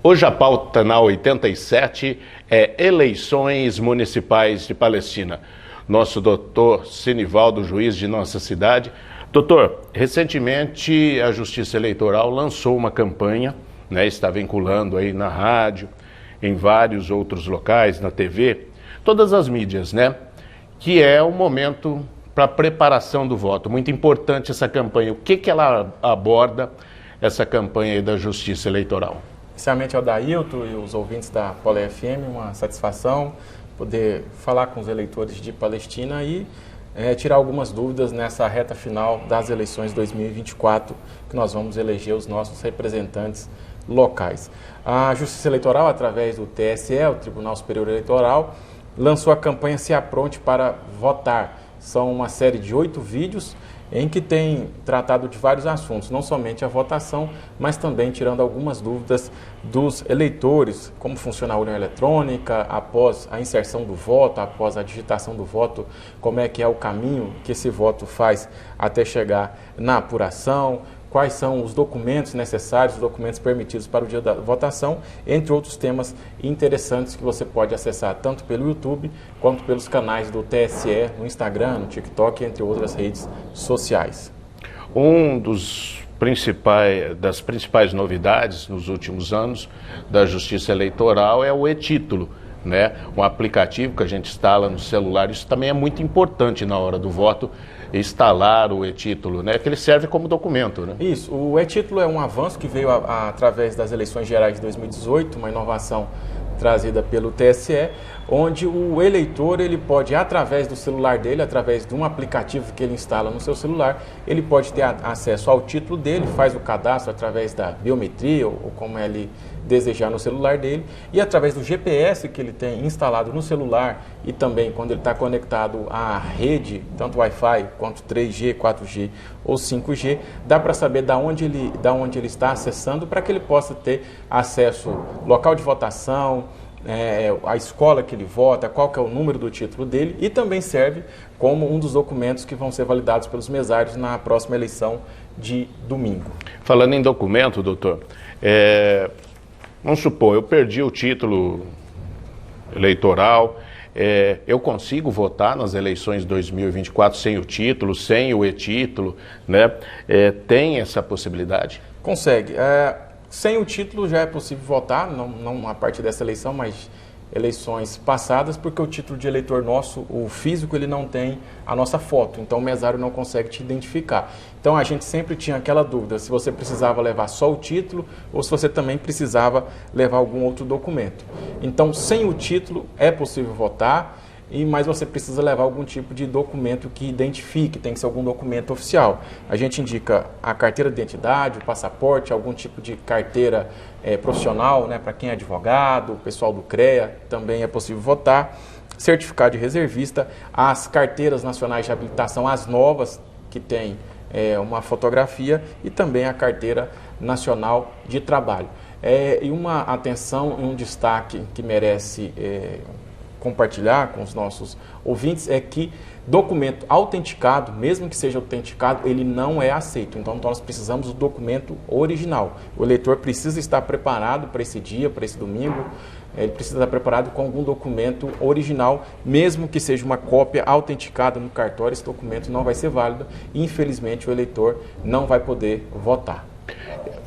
Hoje a pauta na 87 é eleições municipais de Palestina. Nosso doutor Sinivaldo, juiz de nossa cidade. Doutor, recentemente a Justiça Eleitoral lançou uma campanha, está vinculando aí na rádio, em vários outros locais, na TV, todas as mídias, que é o momento para a preparação do voto. Muito importante essa campanha. O que ela aborda, essa campanha aí da Justiça Eleitoral? Inicialmente, Adailton e os ouvintes da Poli FM, uma satisfação poder falar com os eleitores de Palestina e tirar algumas dúvidas nessa reta final das eleições 2024, que nós vamos eleger os nossos representantes locais. A Justiça Eleitoral, através do TSE, o Tribunal Superior Eleitoral, lançou a campanha Se Apronte para Votar. São uma série de 8 vídeos em que tem tratado de vários assuntos, não somente a votação, mas também tirando algumas dúvidas dos eleitores, como funciona a urna eletrônica, após a inserção do voto, após a digitação do voto, como é que é o caminho que esse voto faz até chegar na apuração, quais são os documentos necessários, os documentos permitidos para o dia da votação, entre outros temas interessantes que você pode acessar tanto pelo YouTube quanto pelos canais do TSE, no Instagram, no TikTok, entre outras redes sociais. Das principais novidades nos últimos anos da Justiça Eleitoral é o e-Título, um aplicativo que a gente instala no celular. Isso também é muito importante na hora do voto, instalar o e-Título, que ele serve como documento. Isso, o e-Título é um avanço que veio através das eleições gerais de 2018, uma inovação trazida pelo TSE, onde o eleitor ele pode, através do celular dele, através de um aplicativo que ele instala no seu celular, ele pode ter acesso ao título dele, faz o cadastro através da biometria ou como ele desejar no celular dele, e através do GPS que ele tem instalado no celular e também quando ele está conectado à rede, tanto Wi-Fi quanto 3G, 4G ou 5G, dá para saber da onde ele está acessando para que ele possa ter acesso ao local de votação, a escola que ele vota, qual que é o número do título dele, e também serve como um dos documentos que vão ser validados pelos mesários na próxima eleição de domingo. Falando em documento, doutor, vamos supor, eu perdi o título eleitoral, eu consigo votar nas eleições de 2024 sem o título, sem o e-Título, tem essa possibilidade? Consegue. Sem o título já é possível votar, não a partir dessa eleição, mas eleições passadas, porque o título de eleitor nosso, o físico, ele não tem a nossa foto, então o mesário não consegue te identificar. Então a gente sempre tinha aquela dúvida se você precisava levar só o título ou se você também precisava levar algum outro documento. Então sem o título é possível votar, mas você precisa levar algum tipo de documento que identifique, tem que ser algum documento oficial. A gente indica a carteira de identidade, o passaporte, algum tipo de carteira profissional, para quem é advogado, o pessoal do CREA, também é possível votar, certificado de reservista, as carteiras nacionais de habilitação, as novas, que tem uma fotografia, e também a carteira nacional de trabalho. E uma atenção e um destaque que merece compartilhar com os nossos ouvintes é que documento autenticado, mesmo que seja autenticado, ele não é aceito. Então nós precisamos do documento original. O eleitor precisa estar preparado para esse dia, para esse domingo, ele precisa estar preparado com algum documento original, mesmo que seja uma cópia autenticada no cartório, esse documento não vai ser válido e infelizmente o eleitor não vai poder votar.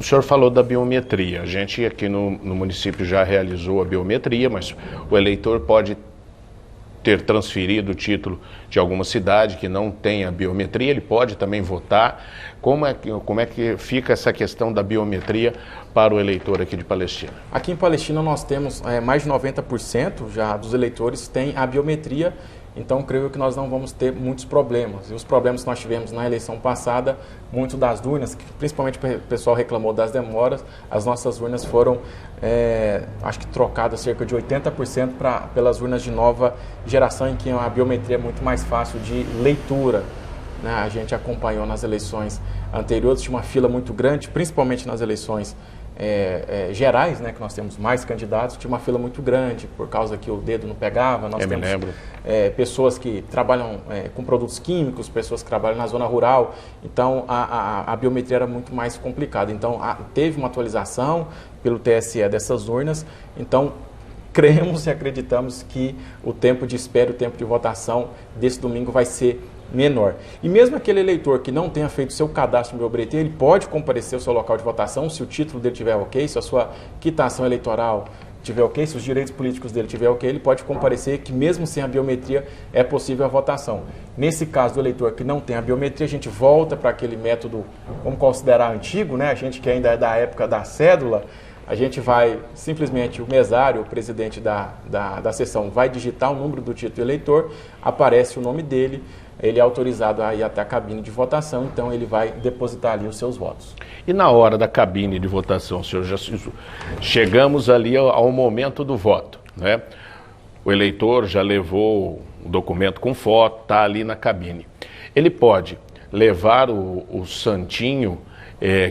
O senhor falou da biometria. A gente aqui no município já realizou a biometria, mas o eleitor pode ter transferido o título de alguma cidade que não tem a biometria, ele pode também votar. Como é que fica essa questão da biometria para o eleitor aqui de Palestina? Aqui em Palestina nós temos mais de 90% já dos eleitores têm a biometria. Então, creio que nós não vamos ter muitos problemas. E os problemas que nós tivemos na eleição passada, muito das urnas, que principalmente o pessoal reclamou das demoras, as nossas urnas foram, acho que trocadas cerca de 80% pelas urnas de nova geração, em que a biometria é muito mais fácil de leitura. A gente acompanhou nas eleições anteriores, tinha uma fila muito grande, principalmente nas eleições gerais, né, que nós temos mais candidatos, tinha uma fila muito grande, por causa que o dedo não pegava. Nós temos pessoas que trabalham com produtos químicos, pessoas que trabalham na zona rural, então a biometria era muito mais complicada. Então teve uma atualização pelo TSE dessas urnas, então cremos e acreditamos que o tempo de espera, o tempo de votação desse domingo vai ser menor. E mesmo aquele eleitor que não tenha feito seu cadastro no biometria, ele pode comparecer ao seu local de votação, se o título dele estiver ok, se a sua quitação eleitoral estiver ok, se os direitos políticos dele estiver ok, ele pode comparecer, que mesmo sem a biometria é possível a votação. Nesse caso do eleitor que não tem a biometria, a gente volta para aquele método, vamos considerar antigo, né? A gente que ainda é da época da cédula, a gente vai, simplesmente, o mesário, o presidente da sessão, vai digitar o número do título do eleitor, aparece o nome dele, ele é autorizado a ir até a cabine de votação, então ele vai depositar ali os seus votos. E na hora da cabine de votação, senhor Jacinto, chegamos ali ao momento do voto, né? O eleitor já levou o documento com foto, está ali na cabine. Ele pode levar o santinho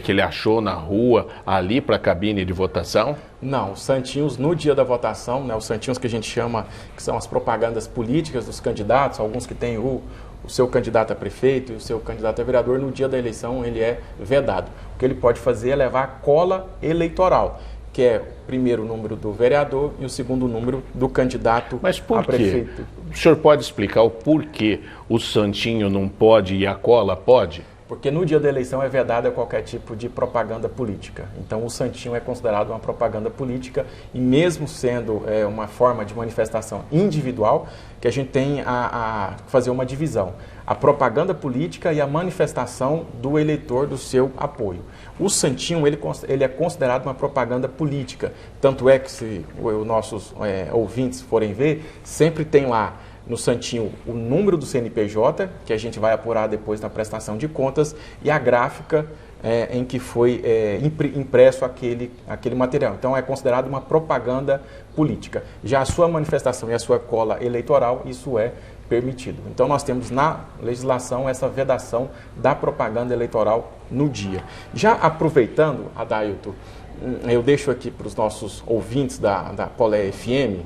que ele achou na rua ali para a cabine de votação? Não, os santinhos no dia da votação, né, os santinhos que a gente chama, que são as propagandas políticas dos candidatos, alguns que têm o seu candidato a prefeito e o seu candidato a vereador, no dia da eleição ele é vedado. O que ele pode fazer é levar a cola eleitoral, que é o primeiro número do vereador e o segundo número do candidato a prefeito. Mas por quê? O senhor pode explicar o porquê o santinho não pode e a cola pode? Porque no dia da eleição é vedada qualquer tipo de propaganda política. Então o santinho é considerado uma propaganda política e mesmo sendo uma forma de manifestação individual, que a gente tem a fazer uma divisão. A propaganda política e a manifestação do eleitor do seu apoio. O santinho ele é considerado uma propaganda política. Tanto é que se os nossos ouvintes forem ver, sempre tem lá no santinho o número do CNPJ, que a gente vai apurar depois na prestação de contas, e a gráfica em que foi impresso aquele material. Então é considerado uma propaganda política. Já a sua manifestação e a sua cola eleitoral, isso é permitido. Então nós temos na legislação essa vedação da propaganda eleitoral no dia. Já aproveitando, Adailton, eu deixo aqui para os nossos ouvintes da Polé FM,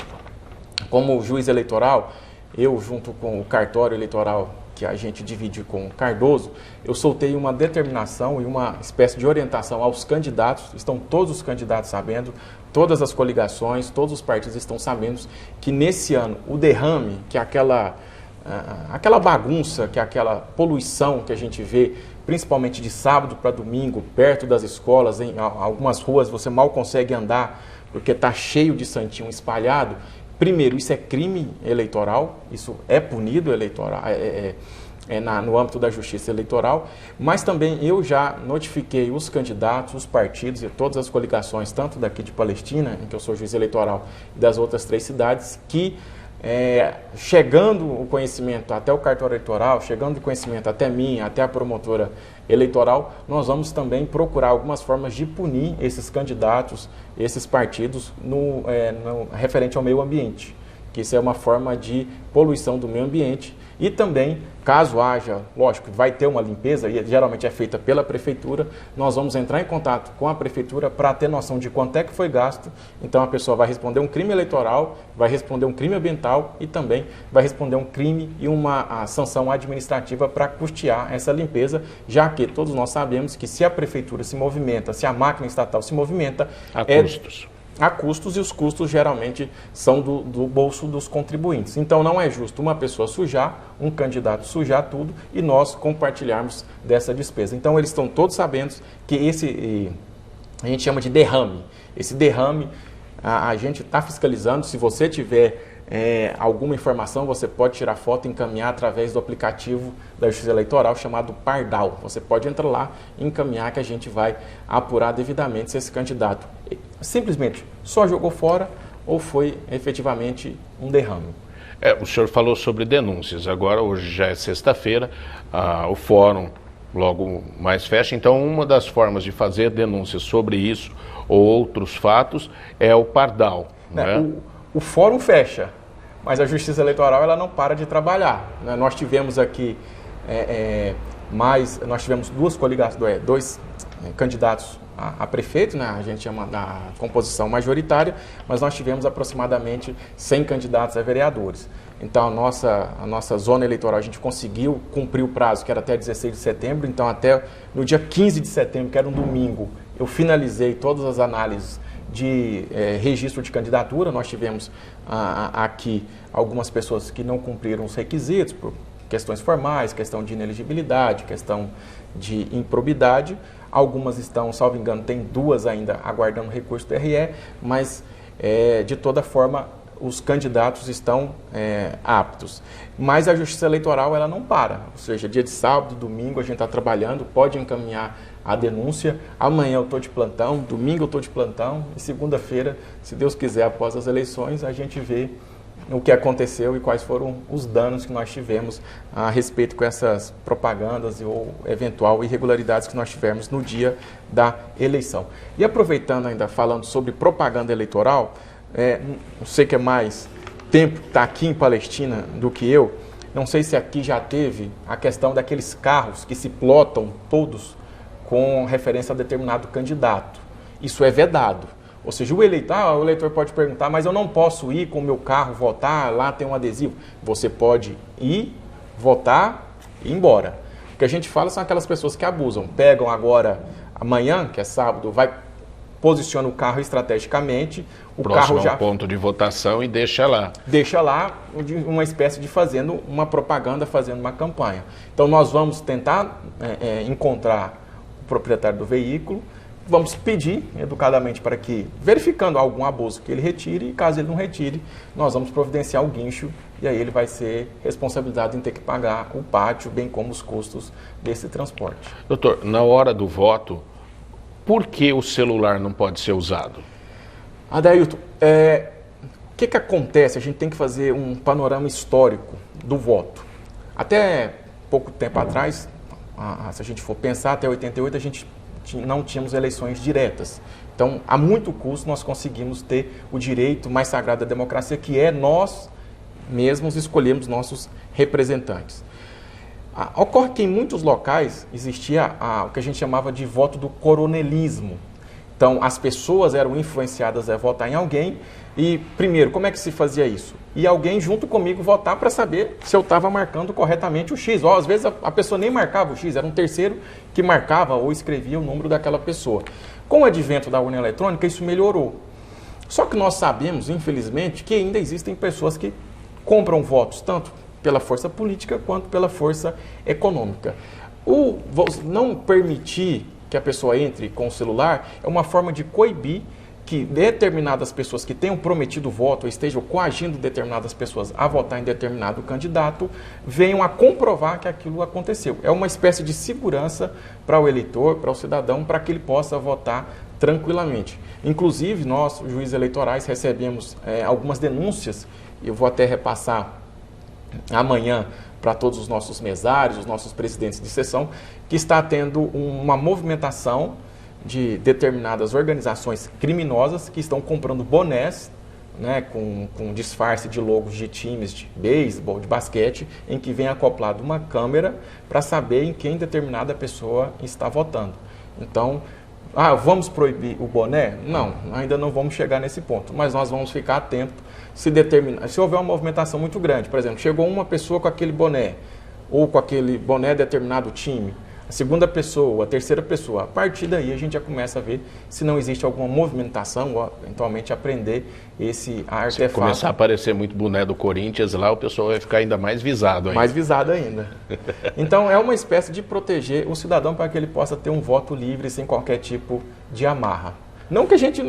como juiz eleitoral, eu, junto com o cartório eleitoral que a gente divide com o Cardoso, eu soltei uma determinação e uma espécie de orientação aos candidatos, estão todos os candidatos sabendo, todas as coligações, todos os partidos estão sabendo que nesse ano o derrame, que é aquela bagunça, que é aquela poluição que a gente vê, principalmente de sábado para domingo, perto das escolas, em algumas ruas você mal consegue andar porque está cheio de santinho espalhado. Primeiro, isso é crime eleitoral, isso é punido no âmbito da justiça eleitoral, mas também eu já notifiquei os candidatos, os partidos e todas as coligações, tanto daqui de Palestina, em que eu sou juiz eleitoral, e das outras 3 cidades, que chegando o conhecimento até o cartório eleitoral, chegando o conhecimento até mim, até a promotora eleitoral, nós vamos também procurar algumas formas de punir esses candidatos, esses partidos, referente ao meio ambiente, que isso é uma forma de poluição do meio ambiente. E também, caso haja, lógico, vai ter uma limpeza, e geralmente é feita pela prefeitura, nós vamos entrar em contato com a prefeitura para ter noção de quanto é que foi gasto. Então a pessoa vai responder um crime eleitoral, vai responder um crime ambiental e também vai responder um crime e uma sanção administrativa para custear essa limpeza, já que todos nós sabemos que se a prefeitura se movimenta, se a máquina estatal se movimenta, há custos e os custos geralmente são do bolso dos contribuintes. Então não é justo uma pessoa sujar, um candidato sujar tudo e nós compartilharmos dessa despesa. Então eles estão todos sabendo que a gente chama de derrame. Esse derrame a gente está fiscalizando. Se você tiver alguma informação, você pode tirar foto e encaminhar através do aplicativo da Justiça Eleitoral chamado Pardal. Você pode entrar lá e encaminhar que a gente vai apurar devidamente se esse candidato simplesmente só jogou fora ou foi efetivamente um derrame. O senhor falou sobre denúncias. Agora, hoje já é sexta-feira, o fórum logo mais fecha. Então, uma das formas de fazer denúncias sobre isso ou outros fatos é o Pardal. O fórum fecha, mas a Justiça Eleitoral ela não para de trabalhar. Nós tivemos aqui nós tivemos dois candidatos a prefeito, né? A gente chama da composição majoritária, mas nós tivemos aproximadamente 100 candidatos a vereadores. Então, a nossa zona eleitoral, a gente conseguiu cumprir o prazo, que era até 16 de setembro. Então, até no dia 15 de setembro, que era um domingo, eu finalizei todas as análises de registro de candidatura. Nós tivemos aqui algumas pessoas que não cumpriram os requisitos, por questões formais, questão de inelegibilidade, questão de improbidade. Algumas estão, salvo engano, tem 2 ainda aguardando recurso do TRE, mas de toda forma os candidatos estão aptos. Mas a Justiça Eleitoral ela não para, ou seja, dia de sábado, domingo a gente está trabalhando, pode encaminhar a denúncia. Amanhã eu estou de plantão, domingo eu estou de plantão e segunda-feira, se Deus quiser, após as eleições, a gente vê o que aconteceu e quais foram os danos que nós tivemos a respeito com essas propagandas ou eventual irregularidades que nós tivemos no dia da eleição. E aproveitando ainda, falando sobre propaganda eleitoral, não sei que é mais tempo que está aqui em Palestina do que eu, não sei se aqui já teve a questão daqueles carros que se plotam todos com referência a determinado candidato. Isso é vedado. Ou seja, o eleitor pode perguntar, mas eu não posso ir com o meu carro votar, lá tem um adesivo. Você pode ir, votar e ir embora. O que a gente fala são aquelas pessoas que abusam. Pegam agora, amanhã, que é sábado, posiciona o carro estrategicamente, o carro já... ponto de votação e deixa lá. Deixa lá, uma espécie de fazendo uma propaganda, fazendo uma campanha. Então nós vamos tentar encontrar o proprietário do veículo, vamos pedir educadamente para que, verificando algum abuso, que ele retire, e caso ele não retire, nós vamos providenciar o guincho e aí ele vai ser responsabilizado em ter que pagar o pátio, bem como os custos desse transporte. Doutor, na hora do voto, por que o celular não pode ser usado? Adailton, o que acontece? A gente tem que fazer um panorama histórico do voto. Até pouco tempo atrás, se a gente for pensar, até 88 a gente não tínhamos eleições diretas. Então, a muito custo, nós conseguimos ter o direito mais sagrado da democracia, que é nós mesmos escolhermos nossos representantes. Ocorre que em muitos locais existia o que a gente chamava de voto do coronelismo. Então, as pessoas eram influenciadas a votar em alguém e, primeiro, como é que se fazia isso? E alguém junto comigo votar para saber se eu estava marcando corretamente o X. Às vezes a pessoa nem marcava o X, era um terceiro que marcava ou escrevia o número daquela pessoa. Com o advento da urna eletrônica, isso melhorou. Só que nós sabemos, infelizmente, que ainda existem pessoas que compram votos, tanto pela força política quanto pela força econômica. Não permitir que a pessoa entre com o celular é uma forma de coibir que determinadas pessoas que tenham prometido voto ou estejam coagindo determinadas pessoas a votar em determinado candidato venham a comprovar que aquilo aconteceu. É uma espécie de segurança para o eleitor, para o cidadão, para que ele possa votar tranquilamente. Inclusive, nós, juízes eleitorais, recebemos algumas denúncias, eu vou até repassar amanhã para todos os nossos mesários, os nossos presidentes de sessão, que está tendo uma movimentação de determinadas organizações criminosas que estão comprando bonés, né, com disfarce de logos de times de beisebol, de basquete, em que vem acoplado uma câmera para saber em quem determinada pessoa está votando. Então, vamos proibir o boné? Não, ainda não vamos chegar nesse ponto, mas nós vamos ficar atentos se houver uma movimentação muito grande. Por exemplo, chegou uma pessoa com aquele boné, ou com aquele boné de determinado time, a segunda pessoa, a terceira pessoa, a partir daí a gente já começa a ver se não existe alguma movimentação ou eventualmente aprender esse artefato. Se começar a aparecer muito boné do Corinthians lá, o pessoal vai ficar ainda mais visado ainda. Mais visado ainda. Então é uma espécie de proteger o cidadão para que ele possa ter um voto livre sem qualquer tipo de amarra. Não que a gente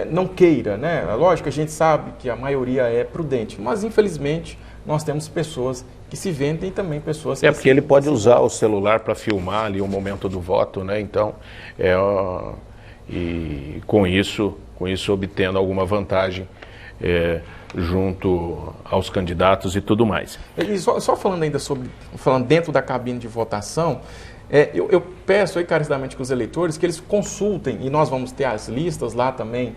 não queira, né? Lógico que a gente sabe que a maioria é prudente, mas infelizmente nós temos pessoas que se vendem e também pessoas que... porque ele pode usar o celular para filmar ali o momento do voto, né? Então, e com isso obtendo alguma vantagem junto aos candidatos e tudo mais. E só falando ainda falando dentro da cabine de votação, eu peço aí encarecidamente com os eleitores que eles consultem, e nós vamos ter as listas lá também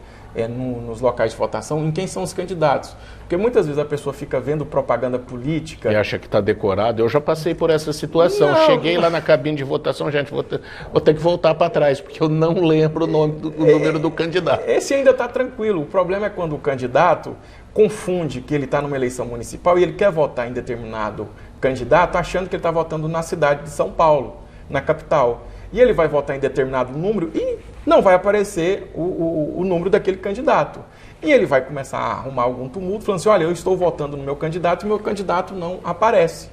nos locais de votação em quem são os candidatos. Porque muitas vezes a pessoa fica vendo propaganda política... E acha que está decorado. Eu já passei por essa situação. Não. Cheguei lá na cabine de votação, gente, vou ter que voltar para trás, porque eu não lembro o número do candidato. Esse ainda está tranquilo. O problema é quando o candidato confunde que ele está numa eleição municipal e ele quer votar em determinado candidato achando que ele está votando na cidade de São Paulo, na capital. E ele vai votar em determinado número e não vai aparecer o número daquele candidato. E ele vai começar a arrumar algum tumulto, falando assim, olha, eu estou votando no meu candidato e meu candidato não aparece.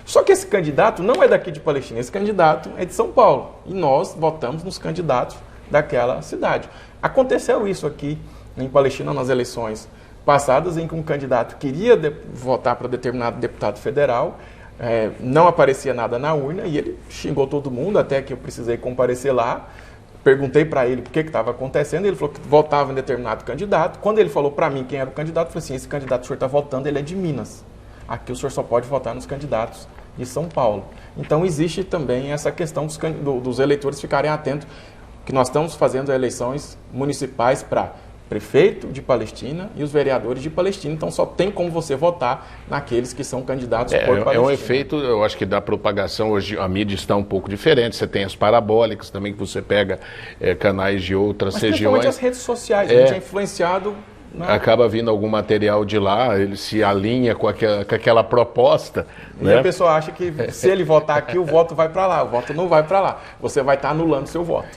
Só que esse candidato não é daqui de Palestina, esse candidato é de São Paulo. E nós votamos nos candidatos daquela cidade. Aconteceu isso aqui em Palestina nas eleições passadas, em que um candidato queria votar para determinado deputado federal, não aparecia nada na urna e ele xingou todo mundo, até que eu precisei comparecer lá. Perguntei para ele por que estava acontecendo, ele falou que votava em determinado candidato. Quando ele falou para mim quem era o candidato, eu falei assim, esse candidato que o senhor está votando, ele é de Minas. Aqui o senhor só pode votar nos candidatos de São Paulo. Então existe também essa questão dos eleitores ficarem atentos, que nós estamos fazendo eleições municipais para prefeito de Palestina e os vereadores de Palestina, então só tem como você votar naqueles que são candidatos por Palestina. É um efeito, eu acho que da propagação, hoje a mídia está um pouco diferente, você tem as parabólicas também, que você pega canais de outras regiões. Principalmente as redes sociais, a gente é influenciado... Acaba vindo algum material de lá, ele se alinha com aquela proposta. E a pessoa acha que se ele votar aqui, o voto vai para lá. O voto não vai para lá. Você vai estar anulando seu voto.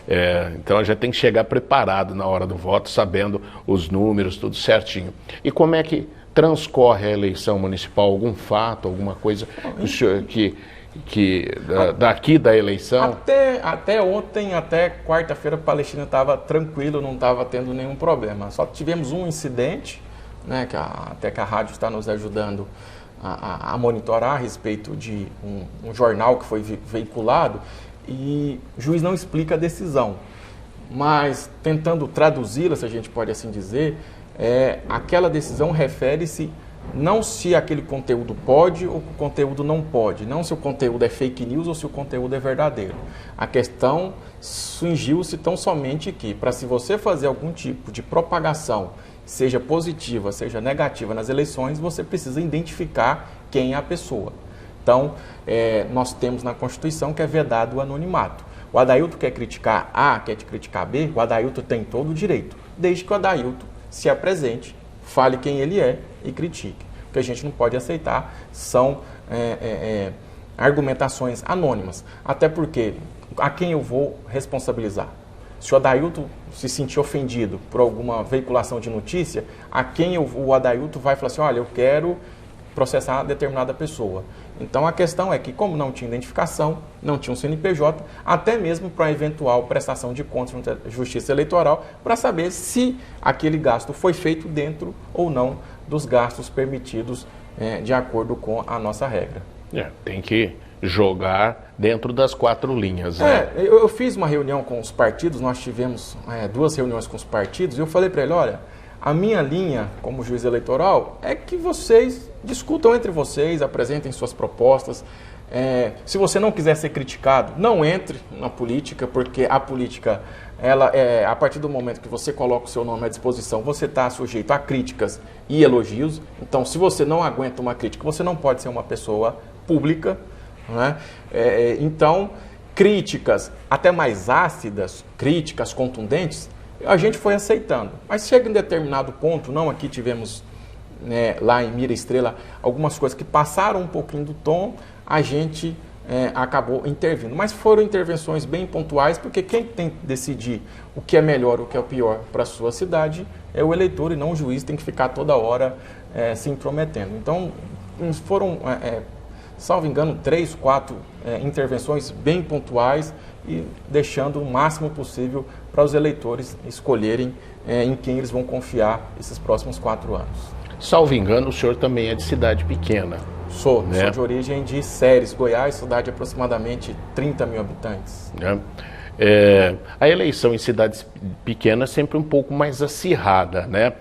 Então a gente tem que chegar preparado na hora do voto, sabendo os números, tudo certinho. E como é que transcorre a eleição municipal? Algum fato, alguma coisa daqui da eleição? Até ontem, até quarta-feira, a Palestina estava tranquilo, não estava tendo nenhum problema. Só tivemos um incidente, né, até que a rádio está nos ajudando a monitorar a respeito de um jornal que foi veiculado e o juiz não explica a decisão. Mas, tentando traduzi-la, se a gente pode assim dizer, aquela decisão refere-se não se aquele conteúdo pode ou o conteúdo não pode, não se o conteúdo é fake news ou se o conteúdo é verdadeiro. A questão cingiu-se tão somente que, para se você fazer algum tipo de propagação, seja positiva, seja negativa nas eleições, você precisa identificar quem é a pessoa. Então, nós temos na Constituição que é vedado o anonimato. O Adailton quer criticar A, quer criticar B, o Adailton tem todo o direito, desde que o Adailton se apresente, fale quem ele é e critique. O que a gente não pode aceitar são argumentações anônimas. Até porque, a quem eu vou responsabilizar? Se o Adailton se sentir ofendido por alguma veiculação de notícia, a quem o Adailton vai falar assim, olha, eu quero processar determinada pessoa. Então a questão é que, como não tinha identificação, não tinha um CNPJ, até mesmo para eventual prestação de contas na Justiça Eleitoral, para saber se aquele gasto foi feito dentro ou não dos gastos permitidos de acordo com a nossa regra. Tem que jogar dentro das 4 linhas. Eu fiz uma reunião com os partidos, nós tivemos 2 reuniões com os partidos, e eu falei para ele, olha, a minha linha como juiz eleitoral é que vocês discutam entre vocês, apresentem suas propostas. Se você não quiser ser criticado, não entre na política, porque a política, a partir do momento que você coloca o seu nome à disposição, você está sujeito a críticas e elogios. Então, se você não aguenta uma crítica, você não pode ser uma pessoa pública, né? Então, críticas até mais ácidas, críticas contundentes, a gente foi aceitando. Mas chega em determinado ponto, aqui tivemos lá em Mira Estrela algumas coisas que passaram um pouquinho do tom, a gente acabou intervindo. Mas foram intervenções bem pontuais, porque quem tem que decidir o que é melhor, o que é o pior para a sua cidade é o eleitor e não o juiz, tem que ficar toda hora se intrometendo. Então, foram, salvo engano, 3, 4 intervenções bem pontuais e deixando o máximo possível para os eleitores escolherem em quem eles vão confiar esses próximos 4 anos. Salvo engano, o senhor também é de cidade pequena. Sou de origem de Séries, Goiás, cidade de aproximadamente 30 mil habitantes. A eleição em cidades pequenas é sempre um pouco mais acirrada, né?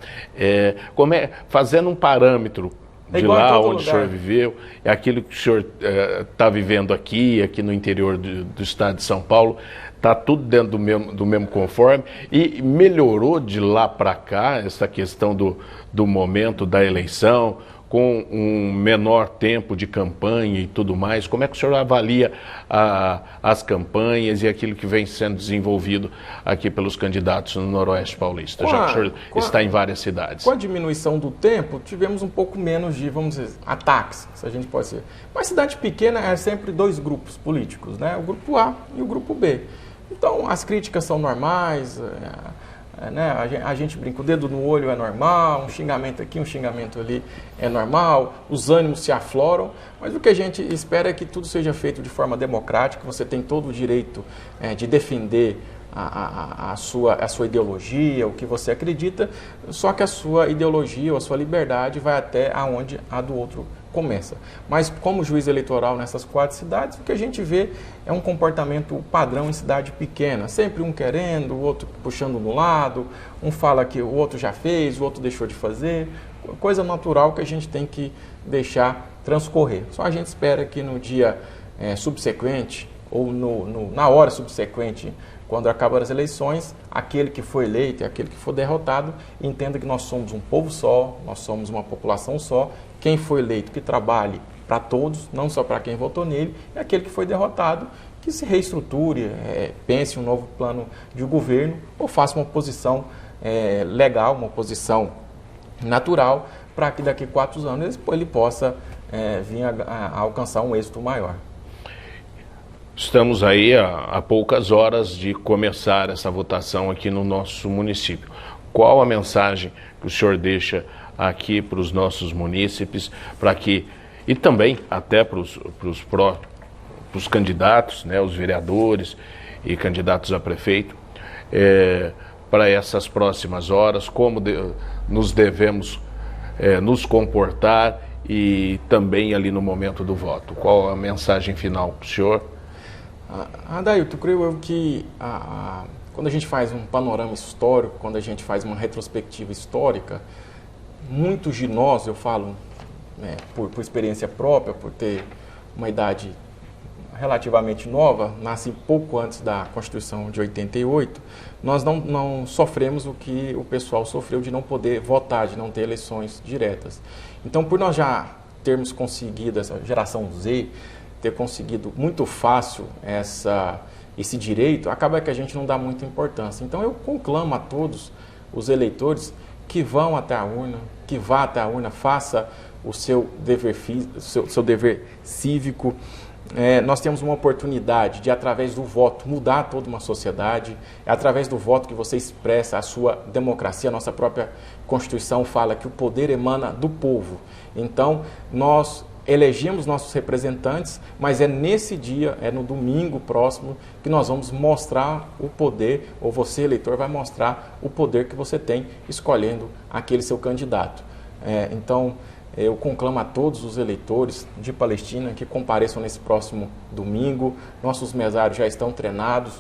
Fazendo um parâmetro de lá onde o senhor viveu, aquilo que o senhor está vivendo aqui no interior do estado de São Paulo, Está tudo dentro do mesmo conforme e melhorou de lá para cá essa questão do momento da eleição, com um menor tempo de campanha e tudo mais. Como é que o senhor avalia as campanhas e aquilo que vem sendo desenvolvido aqui pelos candidatos no Noroeste Paulista, já que o senhor está em várias cidades? Com a diminuição do tempo, tivemos um pouco menos de, vamos dizer, ataques, se a gente pode dizer. Mas cidade pequena é sempre dois grupos políticos, né? O grupo A e o grupo B. Então, as críticas são normais, né? A gente brinca, o dedo no olho é normal, um xingamento aqui, um xingamento ali é normal, os ânimos se afloram, mas o que a gente espera é que tudo seja feito de forma democrática, você tem todo o direito de defender a sua ideologia, o que você acredita, só que a sua ideologia ou a sua liberdade vai até aonde a do outro começa. Mas como juiz eleitoral nessas 4 cidades, o que a gente vê é um comportamento padrão em cidade pequena. Sempre um querendo, o outro puxando no lado, um fala que o outro já fez, o outro deixou de fazer. Coisa natural que a gente tem que deixar transcorrer. Só a gente espera que no dia subsequente ou na hora subsequente, quando acabar as eleições, aquele que for eleito e aquele que for derrotado entenda que nós somos um povo só, nós somos uma população só. Quem foi eleito que trabalhe para todos, não só para quem votou nele, e aquele que foi derrotado que se reestruture, pense um novo plano de governo ou faça uma oposição legal, uma oposição natural, para que daqui a 4 anos ele possa vir a alcançar um êxito maior. Estamos aí a poucas horas de começar essa votação aqui no nosso município. Qual a mensagem que o senhor deixa aqui para os nossos munícipes, e também até para os candidatos, né, os vereadores e candidatos a prefeito, para essas próximas horas, como nos devemos nos comportar e também ali no momento do voto? Qual a mensagem final para o senhor? Adailton, creio eu que quando a gente faz um panorama histórico, quando a gente faz uma retrospectiva histórica, muitos de nós, eu falo por experiência própria, por ter uma idade relativamente nova, nasci pouco antes da Constituição de 88, nós não sofremos o que o pessoal sofreu de não poder votar, de não ter eleições diretas. Então, por nós já termos conseguido, essa geração Z, ter conseguido muito fácil esse direito, acaba que a gente não dá muita importância. Então, eu conclamo a todos os eleitores que vão até a urna, que vá até a urna, faça o seu dever, seu dever cívico. Nós temos uma oportunidade de, através do voto, mudar toda uma sociedade. É através do voto que você expressa a sua democracia. A nossa própria Constituição fala que o poder emana do povo. Então, nós elegemos nossos representantes, mas é nesse dia, no domingo próximo, que nós vamos mostrar o poder, ou você, eleitor, vai mostrar o poder que você tem escolhendo aquele seu candidato. Então, eu conclamo a todos os eleitores de Palestina que compareçam nesse próximo domingo. Nossos mesários já estão treinados.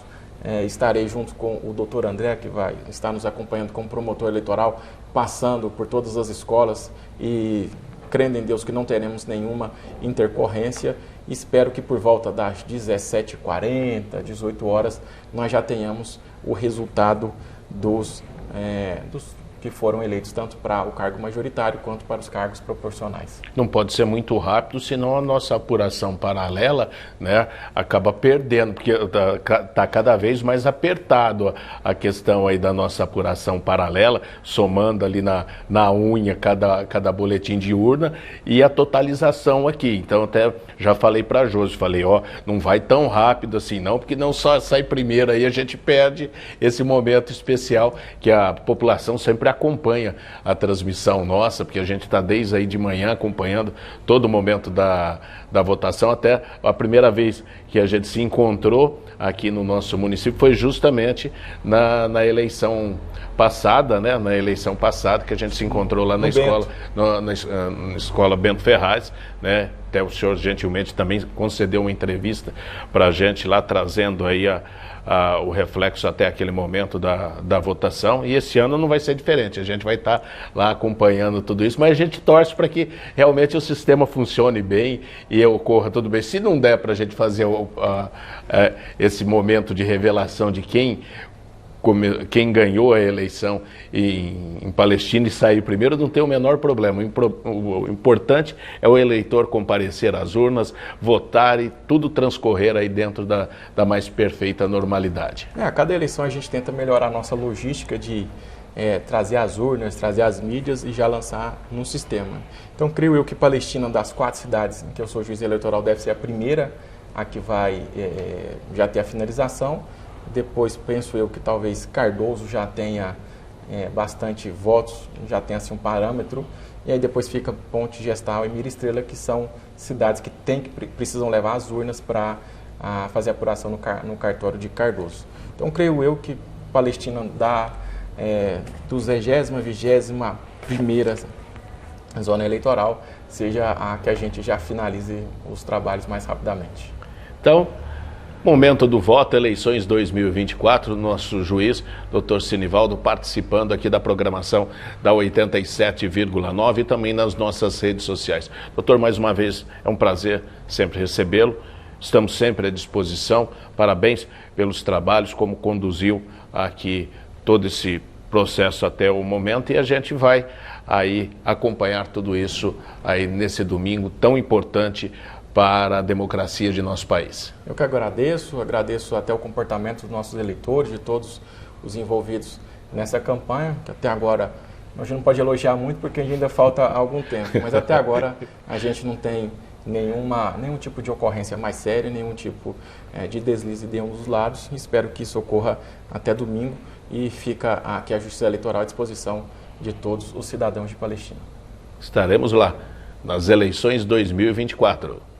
Estarei junto com o doutor André, que vai estar nos acompanhando como promotor eleitoral, passando por todas as escolas e crendo em Deus que não teremos nenhuma intercorrência. Espero que por volta das 17h40, 18 horas, nós já tenhamos o resultado dos que foram eleitos tanto para o cargo majoritário quanto para os cargos proporcionais. Não pode ser muito rápido, senão a nossa apuração paralela, né, acaba perdendo, porque está cada vez mais apertado a questão aí da nossa apuração paralela, somando ali na unha cada boletim de urna e a totalização aqui. Então até já falei para a Josi, falei, não vai tão rápido assim não, porque não só sai primeiro aí, a gente perde esse momento especial que a população sempre acompanha a transmissão nossa, porque a gente está desde aí de manhã acompanhando todo o momento da votação. Até a primeira vez que a gente se encontrou aqui no nosso município foi justamente na eleição passada, né? Na eleição passada que a gente se encontrou lá na escola, na escola Bento Ferraz, né? até o senhor gentilmente também concedeu uma entrevista para a gente lá, trazendo aí o reflexo até aquele momento da votação, e esse ano não vai ser diferente, a gente vai estar lá acompanhando tudo isso, mas a gente torce para que realmente o sistema funcione bem e ocorra tudo bem. Se não der para a gente fazer esse momento de revelação de quem ganhou a eleição em Palestina e sair primeiro, não tem o menor problema. O importante é o eleitor comparecer às urnas, votar e tudo transcorrer aí dentro da mais perfeita normalidade. A cada eleição a gente tenta melhorar a nossa logística de trazer as urnas, trazer as mídias e já lançar no sistema. Então, creio eu que Palestina, das 4 cidades em que eu sou juiz eleitoral, deve ser a primeira a que vai já ter a finalização. Depois, penso eu que talvez Cardoso já tenha bastante votos, já tenha assim, um parâmetro. E aí depois fica Ponte Gestal e Mira Estrela, que são cidades que precisam levar as urnas para fazer a apuração no cartório de Cardoso. Então, creio eu que Palestina da 200ª, 21ª zona eleitoral seja a que a gente já finalize os trabalhos mais rapidamente. Então, momento do voto, eleições 2024, nosso juiz, Dr. Sinivaldo, participando aqui da programação da 87,9 e também nas nossas redes sociais. Doutor, mais uma vez, é um prazer sempre recebê-lo. Estamos sempre à disposição. Parabéns pelos trabalhos, como conduziu aqui todo esse processo até o momento, e a gente vai aí acompanhar tudo isso aí nesse domingo tão importante para a democracia de nosso país. Eu que agradeço até o comportamento dos nossos eleitores, de todos os envolvidos nessa campanha, que até agora a gente não pode elogiar muito porque ainda falta algum tempo, mas até agora a gente não tem nenhum tipo de ocorrência mais séria, nenhum tipo de deslize de um dos lados. Espero que isso ocorra até domingo e fica aqui a Justiça Eleitoral à disposição de todos os cidadãos de Palestina. Estaremos lá nas eleições 2024.